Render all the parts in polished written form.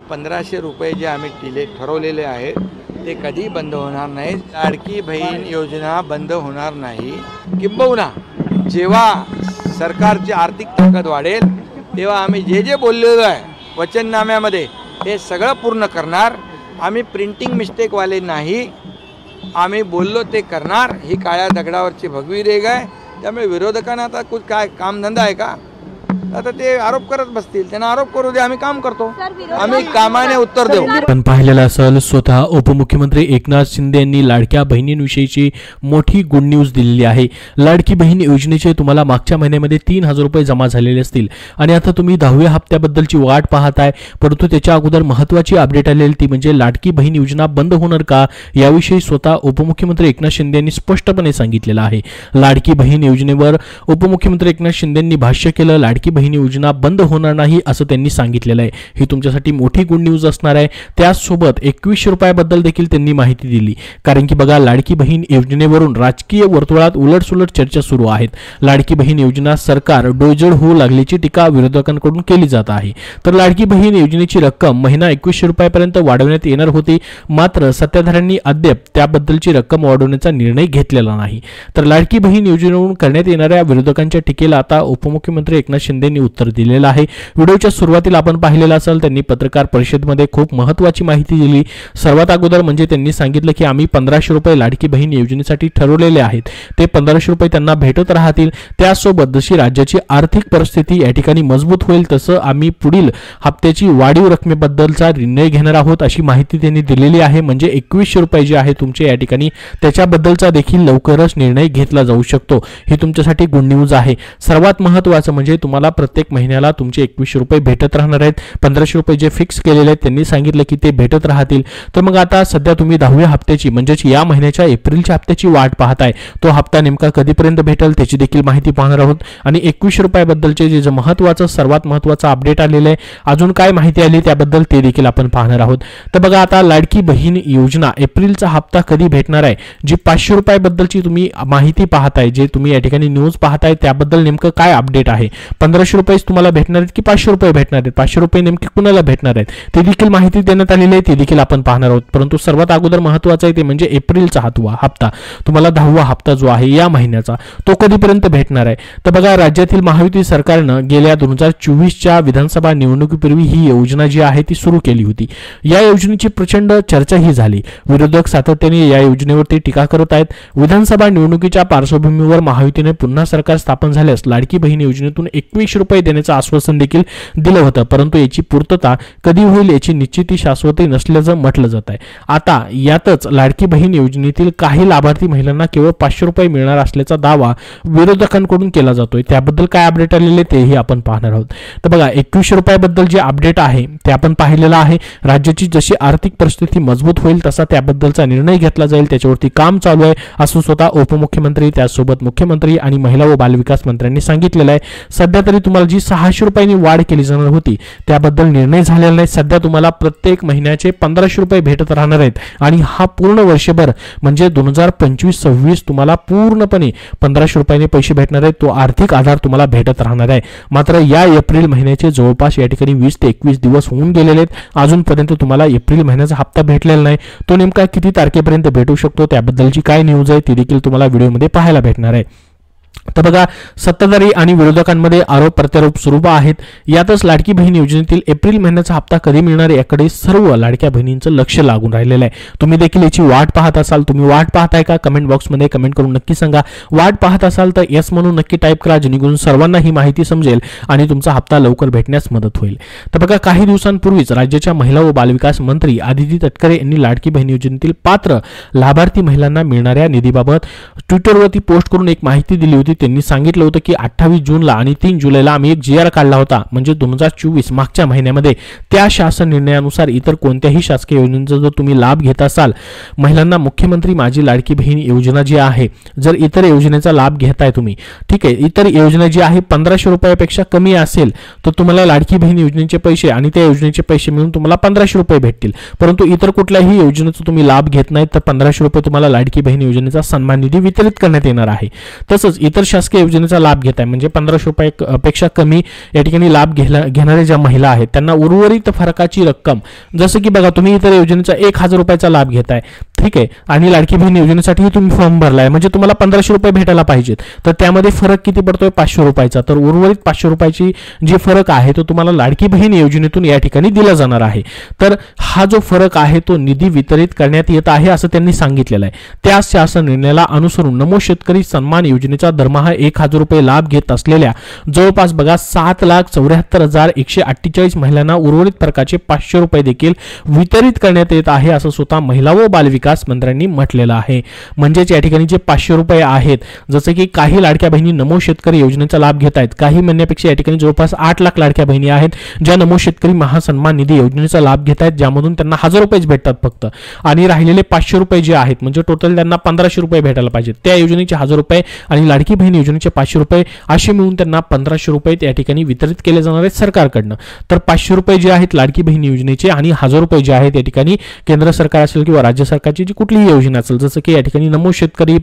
1500 रुपये जे आम्ही ठरवलेले आहेत ते कधी बंद होणार नाही। लाडकी बहीण योजना बंद होणार नाही। किंबहुना जेव्हा सरकारची आर्थिक ताकद वाढेल तेव्हा आम्ही जे बोललेलो आहे वचननाम्यामध्ये हे सगळं पूर्ण करणार। आम्ही प्रिंटिंग मिस्टेकवाले नाही, आम्ही बोललो ते करणार। ही काळ्या दगडावरची भगवी रेघ आहे। त्यामुळे विरोधकांना आता कुछ काय कामधंदा आहे का? आता ते आरोप करत बसतील, त्यांना आरोप करू दे, आम्ही काम करतो, आम्ही कामाने उत्तर देऊ। पण पाहिलेलं असेल स्वतः उपमुख्यमंत्री एकनाथ शिंदे यांनी लाडक्या बहिणींविषयीची मोठी गुड न्यूज दिलेली आहे। लाडकी बहीण योजनेचे तुम्हाला मागच्या महिन्यामध्ये 3000 रुपये जमा झालेले असतील आणि आता तुम्ही 10व्या हप्त्याबद्दलची वाट पाहताय, परंतु त्याच्या अगोदर महत्त्वाची अपडेट आलेली ती म्हणजे लाडकी बहीण योजना बंद होणार का याविषयी स्वतः उपमुख्यमंत्री एकनाथ शिंदे यांनी स्पष्टपणे सांगितलेलं आहे। लाडकी बहीण योजनेवर उपमुख्यमंत्री एकनाथ शिंदे यांनी भाष्य केलं। लाडकी बहीण योजना बंद होणार नाही असं त्यांनी सांगितलेलं आहे। ही तुमच्यासाठी मोठी गुड न्यूज असणार आहे। त्यासोबत 2100 रुपयाबद्दल देखील त्यांनी माहिती दिली, कारण की बघा लाडकी बहीण योजनेवरून राजकीय वर्तुळात उलटसुलट चर्चा सुरू आहेत। लाडकी बहीण योजना सरकार डोजड होऊ लागल्याची टीका विरोधकांकडून केली जात आहे। तर लाडकी बहीण योजनेची रक्कम महिना 2100 रुपयापर्यंत वाढवण्यात येणार होती, मात्र सत्ताधाऱ्यांनी अद्याप त्याबद्दलची रक्कम वाढवण्याचा निर्णय घेतलेला नाही। तर लाडकी बहीण योजनेवरून करण्यात येणाऱ्या विरोधकांच्या टीकेला आता उपमुख्यमंत्री एकनाथ शिंदे उत्तर दिलेलं आहे। व्हिडिओच्या सुरुवातीला आपण पाहिलेलं असेल त्यांनी पत्रकार परिषदेमध्ये खूप महत्त्वाची माहिती दिली। सर्वात अगोदर म्हणजे त्यांनी सांगितलं की आम्ही 1500 रुपये लाडकी बहीण योजनेसाठी ठरवलेले आहेत, ते 1500 रुपये त्यांना भेटत राहतील। त्यासोबत जशी राज्याची आर्थिक परिस्थिती या ठिकाणी मजबूत होईल तसं आम्ही पुढील हप्त्याची वाढीव रकमेबद्दलचा निर्णय घेणार आहोत अशी माहिती त्यांनी दिलेली आहे। म्हणजे 2100 रुपये जे आहे तुमचे या ठिकाणी त्याच्याबद्दलचा देखील लवकरच निर्णय घेतला जाऊ शकतो। ही तुमच्यासाठी गुड न्यूज आहे। सर्वात महत्त्वाचं म्हणजे तुम्हाला प्रत्येक महिन्याला तुमचे 2100 रुपये भेटत राहणार आहेत। 1500 रुपये जे फिक्स केलेले आहेत त्यांनी सांगितलं की ते भेटत राहतील। तर मग आता सध्या तुम्ही 10व्या हप्त्याची म्हणजेच या महिन्याच्या एप्रिलच्या हप्त्याची वाट पाहताय, तो हप्ता नेमका कधीपर्यंत भेटेल त्याची देखील माहिती पाहणार आहोत। आणि 2100 रुपयाबद्दलचे जे महत्त्वाचं सर्वात महत्त्वाचं अपडेट आलेलं आहे, अजून काय माहिती आली त्याबद्दल ते देखील आपण पाहणार आहोत। तर बघा आता लाडकी बहीण योजना एप्रिलचा हप्ता कधी भेटणार आहे, जी 500 रुपयाबद्दलची तुम्ही माहिती पाहताय, जे तुम्ही या ठिकाणी न्यूज पाहताय त्याबद्दल नेमकं काय अपडेट आहे। 1500 रुपये तुम्हाला भेटणार आहेत की 500 रुपये भेटणार आहेत, 500 रुपये नेमके कुणाला भेटणार आहेत ते देखील माहिती देण्यात आलेली आहे, ते देखील आपण पाहणार आहोत। परंतु सर्वात अगोदर महत्त्वाचं आहे ते म्हणजे एप्रिलचा हप्ता तुम्हाला 10वा हप्ता जो आहे या महिन्याचा तो कधीपर्यंत भेटणार आहे। तर बघा राज्यातील महायुती सरकारनं गेल्या 2024च्या विधानसभा निवडणुकीपूर्वी ही योजना जी आहे ती सुरू केली होती। या योजनेची प्रचंड चर्चाही झाली। विरोधक सातत्याने या योजनेवरती टीका करत आहेत। विधानसभा निवडणुकीच्या पार्श्वभूमीवर महायुतीने पुन्हा सरकार स्थापन झाल्यास लाडकी बहीण योजनेतून 2100 रुपये देण्याचं आश्वासन देखील दिलं होतं, परंतु याची पूर्तता कधी होईल याची निश्चिती शाश्वती नसल्याचं म्हटलं जात आहे। आता यातच लाडकी बहीण योजनेतील काही लाभार्थी महिलांना केवळ 500 रुपये मिळणार असल्याचा दावा विरोधकांकडून केला जातोय। त्याबद्दल काय अपडेट आलेले तेही आपण पाहणार आहोत। तर बघा 2100 रुपयाबद्दल जे अपडेट आहे ते आपण पाहिलेलं आहे। राज्याची जशी आर्थिक परिस्थिती मजबूत होईल तसा त्याबद्दलचा निर्णय घेतला जाईल, त्याच्यावरती काम चालू आहे असं स्वतः उपमुख्यमंत्री त्यासोबत मुख्यमंत्री आणि महिला व बालविकास मंत्र्यांनी सांगितलेलं आहे। सध्या तरी तुम्हाला जी 600 रुपयांनी वाढ केली जाणार होती त्याबद्दल निर्णय झालेला नाही। सध्या तुम्हाला प्रत्येक महिन्याचे 1500 रुपये भेटत राहणार आहेत आणि हा पूर्ण वर्षभर म्हणजे 2025-26 तुम्हाला पूर्णपणे 1500 रुपयांनी पैसे भेटणार आहेत, तो आर्थिक आधार तुम्हाला भेटत राहणार आहे। मात्र या एप्रिल महिन्याचे जवळपास या ठिकाणी 20 ते 21 दिवस होऊन गेलेले आहेत, अजूनपर्यंत तुम्हाला एप्रिल महिन्याचा हप्ता भेटलेला नाही। तो नेमका किती तारखेपर्यंत भेटू शकतो त्याबद्दलची काय न्यूज आहे ती देखील तुम्हाला व्हिडिओमध्ये पाहायला भेटणार आहे। तर बघा सत्ताधारी आणि विरोधकांमध्ये आरोप प्रत्यारोप सुरू आहेत। यातच लाडकी बहीण योजनेतील एप्रिल महिन्याचा हप्ता कधी मिळणार याकडे सर्व लाडक्या बहिणींचं लक्ष लागून राहिलेलं आहे। तुम्ही देखील याची वाट पाहत असाल, तुम्ही वाट पाहताय का? कमेंट बॉक्समध्ये कमेंट करून नक्की सांगा। वाट पाहत असाल तर येस म्हणून नक्की टाईप करा, जेणेकरून सर्वांना ही माहिती समजेल आणि तुमचा हप्ता लवकर भेटण्यास मदत होईल। तर बघा काही दिवसांपूर्वीच राज्याच्या महिला व बालविकास मंत्री आदिती तटकरे यांनी लाडकी बहीण योजनेतील पात्र लाभार्थी महिलांना मिळणाऱ्या निधीबाबत ट्विटरवरती पोस्ट करून एक माहिती दिली होती। त्यांनी सांगितलं होतं की 28 जूनला आणि 3 जुलैला आम्ही एक GR काढला होता, म्हणजे 2024 मागच्या महिन्यामध्ये। त्या शासन निर्णयानुसार इतर कोणत्याही शासकीय योजनेचा जर तुम्ही लाभ घेत असाल, महिलांना मुख्यमंत्री माझी लाडकी बहीण योजना जी आहे, जर इतर योजनेचा लाभ घेताय तुम्ही, ठीक आहे, इतर योजना जी आहे 1500 रुपयापेक्षा कमी असेल तर तुम्हाला लाडकी बहीण योजनेचे पैसे आणि त्या योजनेचे पैसे मिळून तुम्हाला 1500 रुपये भेटतील। परंतु इतर कुठल्याही योजनेचा तुम्ही लाभ घेत नाही तर 1500 रुपये तुम्हाला लाडकी बहीण योजनेचा सन्मान निधी वितरित करण्यात येणार आहे। तसंच इतर इतर शासकीय योजनेचा लाभ घेत आहे, म्हणजे 1500 रुपये पेक्षा कमी या ठिकाणी लाभ घेणाऱ्या ज्या महिला आहेत त्यांना उर्वरित फरकाची रक्कम, जसं की बघा तुम्ही इतर योजनेचा 1000 रुपयाचा लाभ घेताय, ठीक आहे, आणि लाडकी बहीण योजनेसाठी तुम्ही फॉर्म भरलाय, म्हणजे तुम्हाला 1500 रुपये भेटायला पाहिजेत, तर त्यामध्ये फरक किती पडतोय 500 रुपयाचा. तर उर्वरित 500 रुपयाची जी फरक आहे तो तुम्हाला लाडकी बहीण योजनेतून या ठिकाणी दिला जाणार आहे. तर हा जो फरक आहे तो निधी वितरित करण्यात येत आहे असं त्यांनी सांगितलेलं आहे. त्याच शासन निर्णयाला अनुसरून नमो शेतकरी सन्मान योजनेचा दरमहा 1000 रुपये लाभ घेत असलेल्या जवळपास बघा 7,74,148 महिलांना उर्वरित फरकाचे 500 रुपये देखील वितरित करण्यात येत आहे असं स्वतः महिला व बालविकास मंत्र्यांनी म्हटलेलं आहे. म्हणजेच या ठिकाणी जे 500 रुपये आहेत, जसे की काही लाडक्या बहिणी नमो शेतकरी योजनेचा लाभ घेत आहेत, काही म्हणण्यापेक्षा या ठिकाणी जवळपास 8 लाख लाडक्या बहिणी आहेत ज्या नमो शेतकरी महासन्मान निधी योजनेचा लाभ घेत आहेत, ज्यामधून त्यांना 1000 रुपयेच भेटतात फक्त, आणि राहिलेले 500 रुपये जे आहेत म्हणजे टोटल त्यांना 1500 रुपये भेटायला पाहिजेत. त्या योजनेचे 1000 रुपये आणि लाडकी बहीण योजनेचे 500 रुपये असे मिळून त्यांना 1500 रुपये त्या ठिकाणी वितरित केले जाणार आहेत सरकारकडनं. तर 500 रुपये जे आहेत लाडकी बहीण योजनेचे आणि 1000 रुपये जे आहेत या ठिकाणी केंद्र सरकार असेल किंवा राज्य सरकारची जी कुठलीही योजना असेल, जसं की या ठिकाणी नमो शेतकरी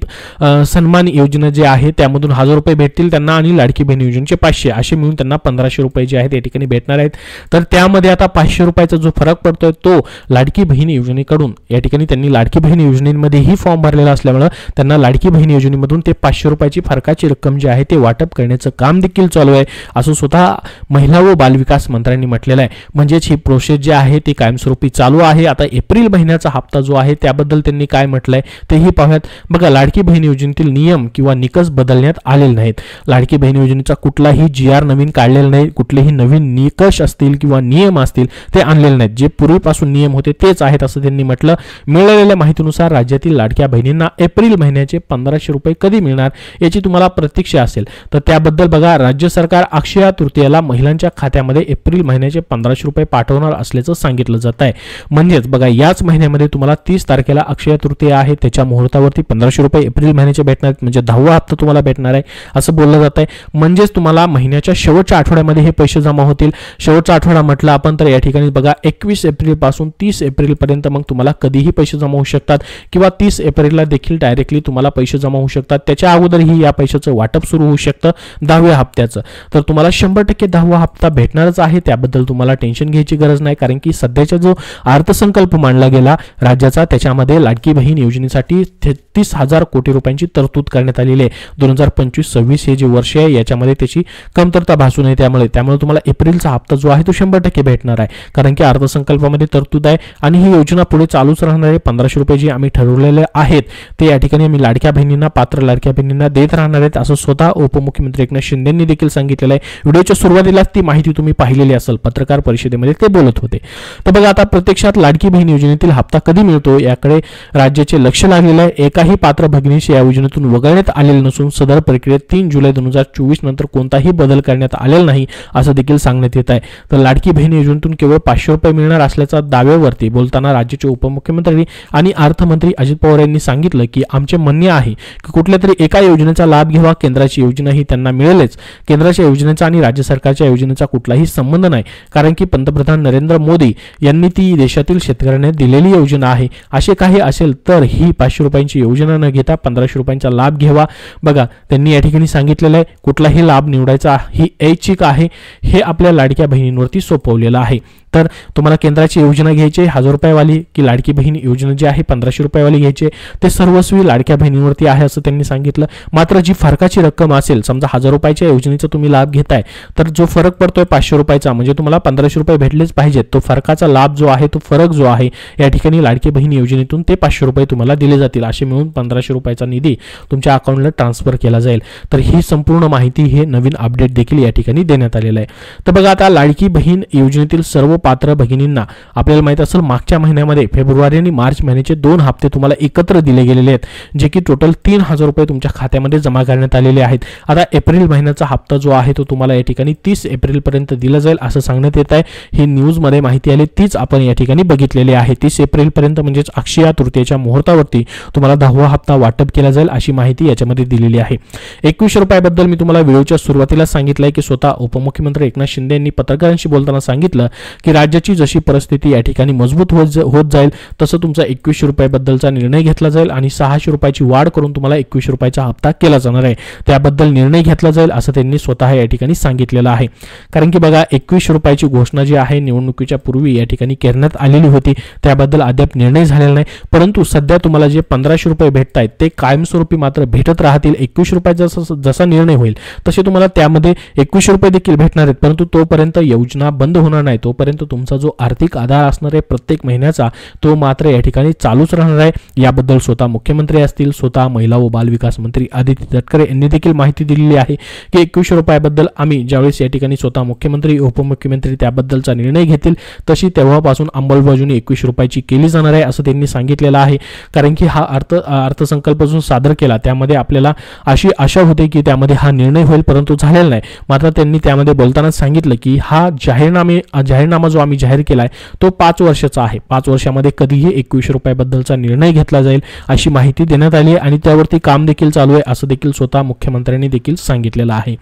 सन्मान योजना जे आहे त्यामधून 1000 रुपये भेटतील त्यांना आणि लाडकी बहीण योजनेचे 500 असे मिळून त्यांना 1500 रुपये जे आहेत या ठिकाणी भेटणार आहेत. तर त्यामध्ये आता 500 रुपयाचा जो फरक पडतोय तो लाडकी बहीण योजनेकडून या ठिकाणी त्यांनी लाडकी बहीण योजनेमध्येही फॉर्म भरलेला असल्यामुळे त्यांना लाडकी बहीण योजनेमधून ते 500 रुपयाची फरकाची रक्कम जी आहे ते वाटप करण्याचं काम देखील चालू आहे असं स्वतः महिला व बालविकास मंत्र्यांनी म्हटलेलं आहे. म्हणजेच ही प्रोसेस जी आहे ती कायमस्वरूपी चालू आहे. आता एप्रिल महिन्याचा हप्ता जो आहे त्याबद्दल त्यांनी काय म्हटलंय तेही पाहूयात. बघा, लाडकी बहीण योजनेतील नियम किंवा निकष बदलण्यात आलेले नाहीत. लाडकी बहीण योजनेचा कुठलाही GR नवीन काढलेला नाही, कुठलेही नवीन निकष असतील किंवा नियम असतील ते आणलेले नाहीत, जे पूर्वीपासून नियम होते तेच आहेत असं त्यांनी म्हटलं. मिळालेल्या माहितीनुसार राज्यातील लाडक्या बहिणींना एप्रिल महिन्याचे 1500 रुपये कधी मिळणार याची तुम्हाला प्रतीक्षा असेल, तर त्याबद्दल बघा राज्य सरकार अक्षय तृतीयेला महिलांच्या खात्यामध्ये एप्रिल महिन्याचे 1500 रुपये पाठवणार असल्याचं सांगितलं जात आहे. म्हणजेच बघा याच महिन्यामध्ये तुम्हाला 30 तारखेला अक्षय तृतीया आहे, त्याच्या मुहूर्तावरती 1500 रुपये एप्रिल महिन्याचे भेटणार आहेत, म्हणजे 10वा हप्ता तुम्हाला भेटणार आहे असं बोललं जात आहे. म्हणजेच तुम्हाला महिन्याच्या शेवटच्या आठवड्यामध्ये हे पैसे जमा होतील. शेवटचा आठवडा म्हटलं आपण तर या ठिकाणी बघा 21 एप्रिल पासून 30 एप्रिल पर्यंत मग तुम्हाला कधीही पैसे जमा होऊ शकतात किंवा 30 एप्रिलला देखील डायरेक्टली तुम्हाला पैसे जमा होऊ शकतात. त्याच्या अगोदरही या पैशाचं वाटप सुरू होऊ शकतं 10व्या हप्त्याचं. तर तुम्हाला 100% 10वा हप्ता भेटणारच आहे, त्याबद्दल तुम्हाला टेन्शन घ्यायची गरज नाही, कारण की सध्याचा जो अर्थसंकल्प मांडला गेला राज्याचा त्याच्यामध्ये लाडकी बहीण योजनेसाठी 33,000 कोटी रुपयांची तरतूद करण्यात आलेली आहे. 2025-26 हे जे वर्ष आहे याच्यामध्ये त्याची कमतरता भासू नये, त्यामुळे तुम्हाला एप्रिलचा हप्ता जो आहे तो 100% भेटणार आहे, कारण की अर्थसंकल्पामध्ये तरतूद आहे आणि ही योजना पुढे चालूच राहणार आहे. 1500 रुपये जे आम्ही ठरवलेले आहेत ते या ठिकाणी आम्ही लाडक्या बहिणींना, पात्र लाडक्या बहिणींना देत राहणार आहेत असं स्वतः उपमुख्यमंत्री एकनाथ शिंदेंनी देखील सांगितलेलं आहे. व्हिडिओच्या सुरुवातीलाच ती माहिती तुम्ही पाहिलेली असेल, पत्रकार परिषदेमध्ये ते बोलत होते. तर बघा आता प्रत्यक्षात लाडकी बहीण योजनेतील हप्ता कधी मिळतो याकडे राज्याचे लक्ष लागलेलं आहे. एकाही पात्र भगिनीस या योजनेतून वगळण्यात आलेले नसून सदर प्रक्रियेत 3 जुलै 2024 नंतर कोणताही बदल करण्यात आलेला नाही असं देखील सांगण्यात येत आहे. तर लाडकी बहीण योजनेतून केवळ 500 रुपये मिळणार असल्याचा दाव्यावरती बोलताना राज्याचे उपमुख्यमंत्री आणि अर्थमंत्री अजित पवार यांनी सांगितलं की आमचे म्हणणे आहे की कुठल्या तरी एका योजनेचा लाभ घ्यावा, केंद्राची योजना ही त्यांना मिळेलच. केंद्राच्या योजनेचा आणि राज्य सरकारच्या योजनेचा कुठलाही संबंध नाही, कारण की पंतप्रधान नरेंद्र मोदी यांनी ती देशातील शेतकऱ्यांना दिलेली योजना आहे. असे काही असेल तर ही 500 रुपयांची योजना न घेता 1500 रुपयांचा लाभ घ्यावा. बघा त्यांनी या ठिकाणी सांगितलेलं आहे कुठलाही लाभ निवडायचा ही ऐच्छिक आहे, हे आपल्या लाडक्या बहिणींवरती सोपवलेलं आहे. तर तुम्हाला केंद्राची योजना घ्यायची 1000 रुपयेवाली की लाडकी बहीण योजना जी आहे 1500 रुपयेवाली घ्यायची, ते सर्वस्वी लाडक्या बहिणींवरती आहे असं त्यांनी सांगितलं. मात्र जी फरकाची रक्कम असेल, समजा 1000 रुपयाच्या योजनेचा तुम्ही लाभ घेताय तर जो फरक पडतोय 500 रुपयाचा, म्हणजे तुम्हाला 1500 रुपये भेटलेच पाहिजेत, तो फरकाचा लाभ जो आहे तो फरक जो आहे या ठिकाणी लाडकी बहीण योजनेतून ते 500 रुपये तुम्हाला दिले जातील. असे मिळून 1500 रुपयाचा निधी तुमच्या अकाउंटला ट्रान्सफर केला जाईल. तर ही संपूर्ण माहिती हे नवीन अपडेट देखील या ठिकाणी देण्यात आलेलं आहे. तर बघा आता लाडकी बहीण योजनेतील सर्व पात्र भगिनींना आपल्याला माहित असेल मागच्या महिन्यामध्ये फेब्रुवारी आणि मार्च महिन्याचे 2 हप्ते तुम्हाला एकत्र दिले गेलेले आहेत, जे की टोटल 3000 रुपये तुमच्या खात्यामध्ये जमा करण्यात आलेले आहेत. आता एप्रिल महिन्याचा हप्ता जो आहे तो तुम्हाला या ठिकाणी 30 एप्रिल पर्यंत दिला जाईल असं सांगण्यात येत आहे. ही न्यूज मध्ये माहिती आली तीच आपण या ठिकाणी बघितलेली आहे. 30 एप्रिल पर्यंत म्हणजेच अक्षय तृतीयेच्या मुहूर्तावरती तुम्हाला 10वा हप्ता वाटप केला जाईल अशी माहिती याच्यामध्ये दिलेली आहे. 21 रुपयाबद्दल मी तुम्हाला व्हिडिओच्या सुरुवातीला सांगितलंय की स्वतः उपमुख्यमंत्री एकनाथ शिंदे यांनी पत्रकारांशी बोलताना सांगितलं की राज्याची जशी परिस्थिती या ठिकाणी मजबूत होत जाईल तसं तुमचा 21 रुपयाबद्दलचा निर्णय घेतला जाईल आणि 600 रुपयाची वाढ करून तुम्हाला 21 रुपयाचा हप्ता केला जाणार आहे. त्याबद्दल निर्णय घेतला जाईल असं त्यांनी स्वतः या ठिकाणी सांगितलेलं आहे. कारण की बघा 21 रुपयाची घोषणा जी आहे निवडणुकीच्या पूर्वी या ठिकाणी करण्यात आलेली होती. त्याबद्दल अद्याप निर्णय झालेला नाही. परंतु सध्या तुम्हाला जे 1500 रुपये भेटत आहेत ते कायमस्वरूपी मात्र भेटत राहतील. 21 रुपयाचा जसा निर्णय होईल तसे तुम्हाला त्यामध्ये 21 रुपये देखील भेटणार आहेत. परंतु तोपर्यंत योजना बंद होणार नाही. तोपर्यंत तुमचा जो आर्थिक आधार असणार आहे प्रत्येक महिन्याचा तो मात्र या ठिकाणी चालूच राहणार आहे. याबद्दल स्वतः मुख्यमंत्री असतील, स्वतः महिला व बाल विकास मंत्री आदित्य तटकरे यांनी देखील माहिती दिलेली आहे की 21 रुपयाबद्दल आम्ही ज्यावेळेस या ठिकाणी स्वतः मुख्यमंत्री उपमुख्यमंत्री त्याबद्दलचा निर्णय घेतील तशी तेव्हापासून अंमलबजावणी 21 रुपयाची केली जाणार आहे असं त्यांनी सांगितलेलं आहे. कारण की हा अर्थसंकल्प जो सादर केला त्यामध्ये आपल्याला अशी आशा होती की त्यामध्ये हा निर्णय होईल परंतु झालेला नाही. मात्र त्यांनी त्यामध्ये बोलताना सांगितलं की हा जाहीरनामा जो आम्ही जाहीर केलाय तो 5 वर्षाचा आहे. 5 वर्षामध्ये कधीही 21 रुपयाबद्दलचा निर्णय घेतला जाईल अशी माहिती देण्यात आली आहे आणि त्यावरती काम देखील चालू आहे असं देखील स्वतः मुख्यमंत्र्यांनी देखील सांगितलेलं आहे.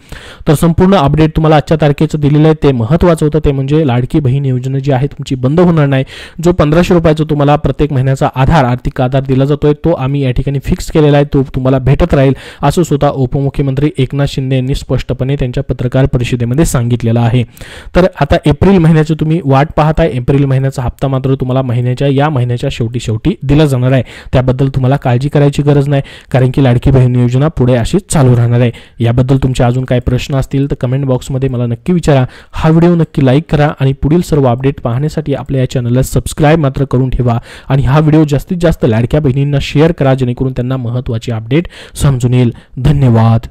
तर संपूर्ण अपडेट तुम्हाला आजच्या तारखेचं दिलेलं आहे. ते महत्त्वाचं होतं ते म्हणजे लाडकी बहीण योजना जी आहे तुमची बंद होणार नाही. जो 1500 रुपयाचा तुम्हाला प्रत्येक महिन्याचा आर्थिक आधार दिला जातोय तो आम्ही या ठिकाणी फिक्स केलेला आहे. तो तुम्हाला भेटत राहील असं स्वतः उपमुख्यमंत्री एकनाथ शिंदे यांनी स्पष्टपणे त्यांच्या पत्रकार परिषदेमध्ये सांगितलेलं आहे. तर आता एप्रिल महिन्याची तुम्ही वाट पाहताय. एप्रिल महिन्याचा हप्ता मात्र तुम्हाला या महिन्याच्या शेवटी दिला जाणार आहे. त्याबद्दल तुम्हाला काळजी करायची गरज नाही कारण की लाडकी बहीण योजना पुढे अशीच चालू राहणार आहे. याबद्दल तुमचे अजून काही प्रश्न असतील तर कमेंट बॉक्समध्ये मला नक्की विचारा. हा व्हिडिओ नक्की लाईक करा आणि पुढील सर्व अपडेट पाहण्यासाठी आपल्या या चॅनलला सबस्क्राईब मात्र करून ठेवा आणि हा व्हिडिओ जास्तीत जास्त लाडक्या बहिणींना शेअर करा जेणेकरून त्यांना महत्त्वाची अपडेट समजून येईल. धन्यवाद.